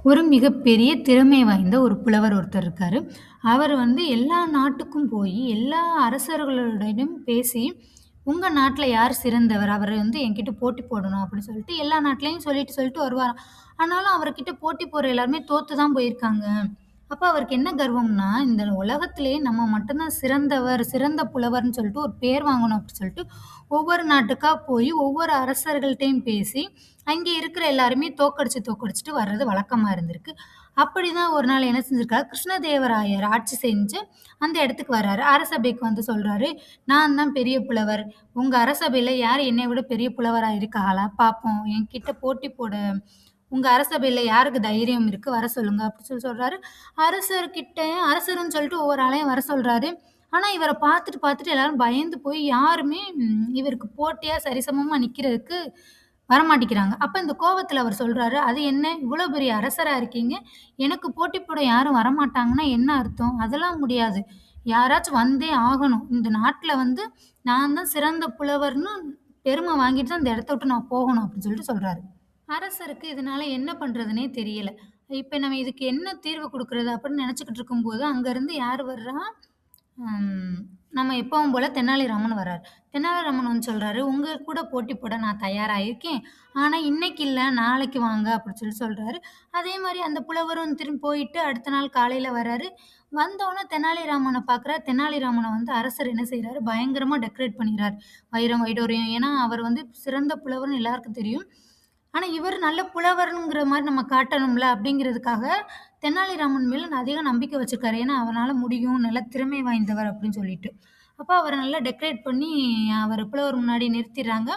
ஒரு மிகப்பெரிய திறமை வாய்ந்த ஒரு புலவர் ஒருத்தர் இருக்காரு. அவர் வந்து எல்லா நாட்டுக்கும் போயி, எல்லா அரசர்களுடையும் பேசி, "உங்க நாட்ல யார் சிறந்தவர்? அவர வந்து என்கிட்ட போட்டி போடணும்." அப்படின்னு சொல்லிட்டு எல்லா நாட்லயும் சொல்லிட்டு, சொல்லிட்டு வருவாராம். ஆனாலும் அவர்கிட்ட போட்டி போடுற எல்லாருமே தோத்து தான் போயிருக்காங்க. அப்ப அவருக்கு என்ன கர்வம்னா, இந்த உலகத்திலேயே நம்ம மட்டும் தான் சிறந்தவர், சிறந்த புலவர்ன்னு சொல்லிட்டு ஒரு பேர் வாங்கணும் அப்படி சொல்லிட்டு, ஒவ்வொரு நாட்டுக்கா போய் ஒவ்வொரு அரசர்கள்ட்டயும் பேசி, அங்கே இருக்கிற எல்லாருமே தோற்கடிச்சு, தோற்கடிச்சுட்டு வர்றது வழக்கமா இருந்திருக்கு. அப்படிதான் ஒரு நாள் என்ன செஞ்சிருக்காரு, கிருஷ்ணதேவராயர் ஆட்சி செஞ்சு அந்த இடத்துக்கு வர்றாரு. அரசபைக்கு வந்து சொல்றாரு, "நான் தான் பெரிய புலவர். உங்க அரசபையில யார் என்னைய விட பெரிய புலவரா இருக்காகளா? பார்ப்போம். என்கிட்ட போட்டி போட உங்க அரசபையில யாருக்கு தைரியம் இருக்கு? வர சொல்லுங்க." அப்படி சொல்லி சொல்றாரு. அரசர்கிட்ட அரசர்ன்னு சொல்லிட்டு ஒவ்வொரு ஆளையும் வர சொல்றாரு. ஆனா, இவர பார்த்துட்டு, பார்த்துட்டு எல்லாரும் பயந்து போய் யாருமே இவருக்கு போட்டியா சரிசமமா நிக்கிறதுக்கு வரமாட்டிக்கிறாங்க. அப்ப இந்த கோவத்துல அவர் சொல்றாரு, "அது என்ன இவ்வளோ பெரிய அரசரா இருக்கீங்க, எனக்கு போட்டி போட யாரும் வரமாட்டாங்கன்னா என்ன அர்த்தம்? அதெல்லாம் முடியாது. யாராச்சும் வந்தே ஆகணும். இந்த நாட்ல வந்து நான் தான் சிறந்த புலவர்ன்னு பெருமை வாங்கிட்டு தான் இந்த இடத்த விட்டு நான் போகணும்." அப்படின்னு சொல்லிட்டு சொல்றாரு. அரசருக்கு இதனால என்ன பண்றதுன்னே தெரியல. இப்ப நம்ம இதுக்கு என்ன தீர்வு குடுக்குறது அப்படின்னு நெனச்சுக்கிட்டு இருக்கும்போது, அங்கருந்து யாரு வர்றா? ம். நம்ம எப்பவும் போல தெனாலிராமன் வராரு. தெனாலிராமன் வந்து சொல்றாரு, "உங்க கூட போட்டி போட நான் தயாரா இருக்கேன். ஆனா இன்னைக்கு இல்ல, நாளைக்கு வாங்க." அப்படின்னு சொல்லி சொல்றாரு. அதே மாரி அந்த புலவரும் திரும்பி போயிட்டு அடுத்த நாள் காலையில வராரு. வந்தோனே தெனாலிராமன பார்க்குறார். தெனாலிராமன வந்து அரசர் என்ன செய்றாரு, பயங்கரமா டெக்கரேட் பண்ணிறாரு. வைரம், வைடூரியம். ஏன்னா, அவர் வந்து சிறந்த புலவர்ன்னு எல்லாருக்கும் தெரியும். ஆனா, இவரு நல்ல புலவர்ங்கிற மாரி நம்ம காட்டணும்ல அப்படிங்கிறதுக்காக, தெனாலிராமன் மேல அதிக நம்பிக்கை வச்சிருக்காரு. ஏன்னா, அவனால முடியும். நல்ல திறமை வாய்ந்தவர் அப்படின்னு சொல்லிட்டு. அப்ப அவர நல்லா டெக்கரேட் பண்ணி அவர புலவர் முன்னாடி நிறுத்திர்றாங்க.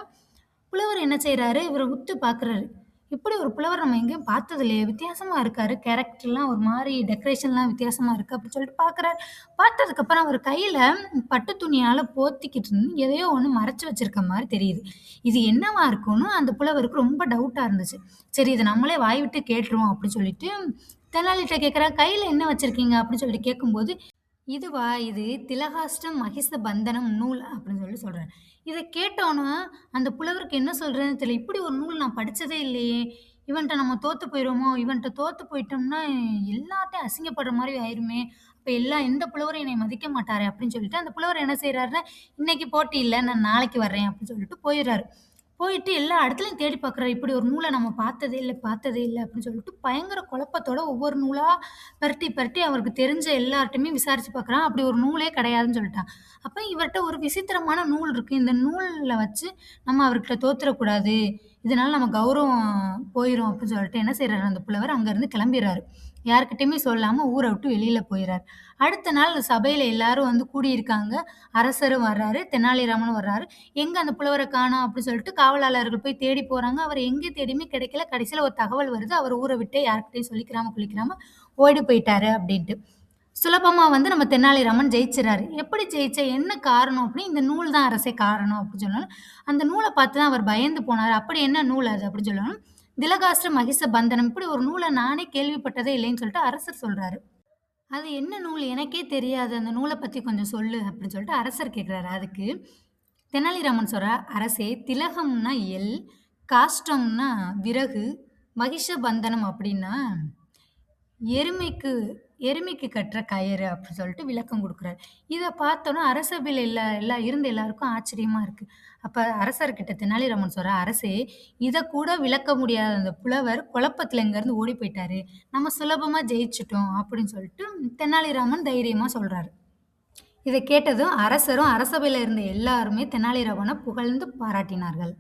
புலவர் என்ன செய்றாரு, இவர உத்து பார்க்குறாரு. இப்படி ஒரு புலவர் நம்ம எங்கேயும் பார்த்தது இல்லையே! வித்தியாசமா இருக்காரு. கேரக்டர்லாம் ஒரு மாரி டெக்கரேஷன்லாம் வித்தியாசமா இருக்கு. அப்படின்னு சொல்லிட்டு பார்க்குறாரு. பார்த்ததுக்கப்புறம் அவர் கையில பட்டு துணியால போத்திக்கிட்டு இருந்து எதையோ ஒண்ணு மறைச்சு வச்சிருக்க மாரி தெரியுது. இது என்னவா இருக்கும்னு அந்த புலவருக்கு ரொம்ப டவுட்டா இருந்துச்சு. சரி இத நம்மளே வாய் விட்டு கேட்டுருவோம் அப்படின்னு சொல்லிட்டு, தெனாலிட்ட கேட்குறார், "கையில என்ன வச்சிருக்கீங்க?" அப்படின்னு சொல்லிட்டு கேட்கும்போது, "இதுவா? இது திலகாஷ்டம் மகிஷ பந்தனம் நூல்" அப்படின்னு சொல்லி சொல்றாரு. இத கேட்டோன, அந்த புலவருக்கு என்ன சொல்றதுன்னு தெரியல. இப்படி ஒரு நூல் நான் படிச்சதே இல்லையே! இவன்ட்ட நம்ம தோத்து போயிருவோமோ! இவன்ட்ட தோத்து போயிட்டோம்னா, எல்லார்ட்டயும் அசிங்கப்படுற மாரி ஆயிருமே! அப்ப எந்த புலவரும் என்னைய மதிக்க மாட்டாரே! அப்படின்னு சொல்லிட்டு, அந்த புலவர் என்ன செய்றாருன்னா, "இன்னைக்கு போட்டி இல்ல. நான் நாளைக்கு வர்றேன்" அப்படின்னு சொல்லிட்டு போயிர்றாரு. போயிட்டு எல்லா இடத்துலயும் தேடி பார்க்குறாரு. இப்படி ஒரு நூல நம்ம பார்த்ததே இல்ல, பார்த்ததே இல்ல அப்படின்னு சொல்லிட்டு பயங்கர குழப்பத்தோட ஒவ்வொரு நூலா பெரட்டி, பெரட்டி அவருக்கு தெரிஞ்ச எல்லார்ட்டயுமே விசாரிச்சு பார்க்குறான். அப்படி ஒரு நூலே கிடையாதுன்னு சொல்லிட்டான். அப்ப இவர்ட்ட ஒரு விசித்திரமான நூல் இருக்கு. இந்த நூல்ல வச்சு நம்ம அவர்கிட்ட தோத்துறக்கூடாது. இதனால நம்ம கௌரவம் போயிரும் அப்படின்னு சொல்லிட்டு என்ன செய்றாரு அந்த புலவர் அங்கருந்து கிளம்பிர்றாரு. யார்கிட்டயுமே சொல்லாம ஊர விட்டு வெளியில போயிறாரு. அடுத்த நாள் சபையில எல்லாரும் வந்து கூடியிருக்காங்க. அரசரும் வர்றாரு, தெனாலிராமனும் வர்றாரு. எங்க அந்த புலவர காணோம் அப்படின்னு சொல்லிட்டு காவலாளர்கள் போய் தேடி போறாங்க. அவர எங்க தேடியுமே கிடைக்கல. கடைசியில ஒரு தகவல் வருது. அவர் ஊர விட்டு யார்கிட்டயும் சொல்லிக்கிறாம, கொள்ளிக்கிறாம ஓடி போயிட்டாரு அப்படின்ட்டு. சுலபமா வந்து நம்ம தெனாலிராமன் ஜெயிச்சுறாரு. எப்படி ஜெயிச்ச? என்ன காரணம்? அப்படின்னு இந்த நூல் தான் அரசே காரணம் அப்படின்னு சொன்னோனே, அந்த நூல பார்த்து தான் அவர் பயந்து போனாரு. அப்படி என்ன நூல் அது? அப்படின்னு சொல்லவும், திலகாஷ்ட மகிஷ பந்தனம். இப்படி ஒரு நூல நானே கேள்விப்பட்டதே இல்லைன்னு சொல்லிட்டு அரசர் சொல்றாரு. அது என்ன நூல்? எனக்கே தெரியாது. அந்த நூல பத்தி கொஞ்சம் சொல்லு அப்படின்னு சொல்லிட்டு அரசர் கேட்கிறாரு. அதுக்கு தெனாலிராமன் சொல்றார், "அரசே திலகம்னா எள், காஷ்டம்னா விறகு, மகிஷபந்தனம் அப்படின்னா எருமைக்கு எருமைக்கு கட்டுற கயிறு" அப்படி சொல்லிட்டு விளக்கம் குடுக்குறாரு. இத பார்த்தோனே அரசவையில எல்லாம் இருந்த எல்லாருக்கும் ஆச்சரியமா இருக்கு. அப்ப அரசர்கிட்ட தெனாலிராமன் சொல்றார், "அரசே இத கூட விளக்க முடியாத அந்த புலவர் குழப்பத்துல இங்கருந்து ஓடி போயிட்டாரு. நம்ம சுலபமா ஜெயிச்சுட்டோம்" அப்படின்னு சொல்லிட்டு தெனாலிராமன் தைரியமா சொல்றாரு. இத கேட்டதும் அரசரும், அரசவையில இருந்த எல்லாருமே தெனாலிராமன புகழ்ந்து பாராட்டினார்கள்.